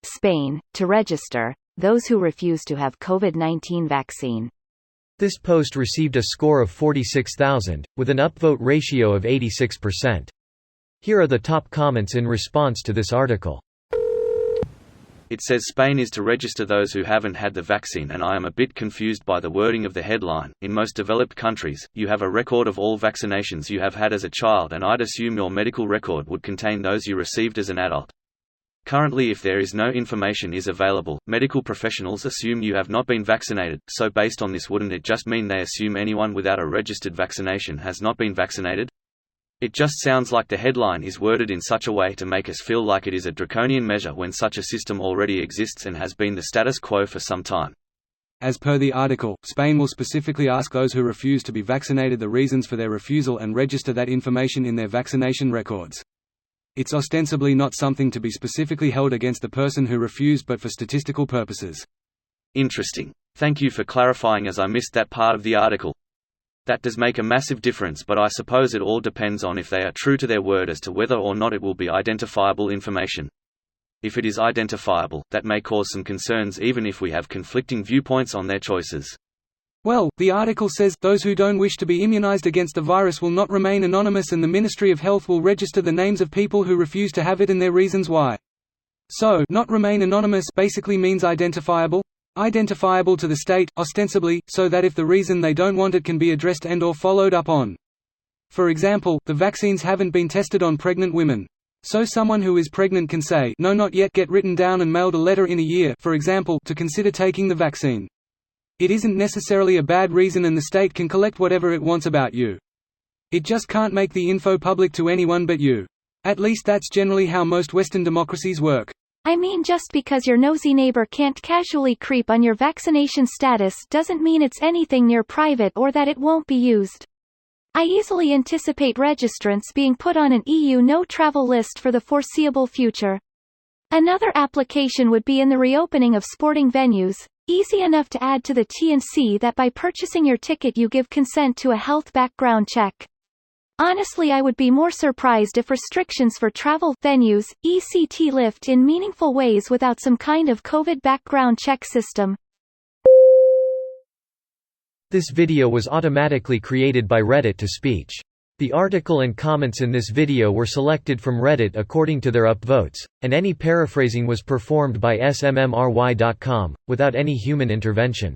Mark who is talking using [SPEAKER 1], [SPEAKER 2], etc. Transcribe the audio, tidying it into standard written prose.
[SPEAKER 1] Spain, to register those who refuse to have COVID-19 vaccine.
[SPEAKER 2] This post received a score of 46,000, with an upvote ratio of 86%. Here are the top comments in response to this article.
[SPEAKER 3] It says Spain is to register those who haven't had the vaccine, and I am a bit confused by the wording of the headline. In most developed countries, you have a record of all vaccinations you have had as a child, and I'd assume your medical record would contain those you received as an adult. Currently, if there is no information is available, medical professionals assume you have not been vaccinated, so based on this, wouldn't it just mean they assume anyone without a registered vaccination has not been vaccinated? It just sounds like the headline is worded in such a way to make us feel like it is a draconian measure when such a system already exists and has been the status quo for some time.
[SPEAKER 4] As per the article, Spain will specifically ask those who refuse to be vaccinated the reasons for their refusal and register that information in their vaccination records. It's ostensibly not something to be specifically held against the person who refused, but for statistical purposes.
[SPEAKER 3] Interesting. Thank you for clarifying, as I missed that part of the article. That does make a massive difference, but I suppose it all depends on if they are true to their word as to whether or not it will be identifiable information. If it is identifiable, that may cause some concerns even if we have conflicting viewpoints on their choices.
[SPEAKER 4] Well, the article says, those who don't wish to be immunized against the virus will not remain anonymous, and the Ministry of Health will register the names of people who refuse to have it and their reasons why. So, not remain anonymous basically means identifiable. Identifiable to the state, ostensibly, so that if the reason they don't want it can be addressed and/or followed up on. For example, the vaccines haven't been tested on pregnant women. So someone who is pregnant can say, "No, not yet," get written down and mailed a letter in a year, for example, to consider taking the vaccine. It isn't necessarily a bad reason, and the state can collect whatever it wants about you. It just can't make the info public to anyone but you. At least that's generally how most Western democracies work.
[SPEAKER 1] I mean, just because your nosy neighbor can't casually creep on your vaccination status doesn't mean it's anything near private or that it won't be used. I easily anticipate registrants being put on an EU no-travel list for the foreseeable future. Another application would be in the reopening of sporting venues. Easy enough to add to the T&C that by purchasing your ticket you give consent to a health background check. Honestly, I would be more surprised if restrictions for travel, venues, etc. lift in meaningful ways without some kind of COVID background check system.
[SPEAKER 2] This video was automatically created by Reddit to speech. The article and comments in this video were selected from Reddit according to their upvotes, and any paraphrasing was performed by smmry.com, without any human intervention.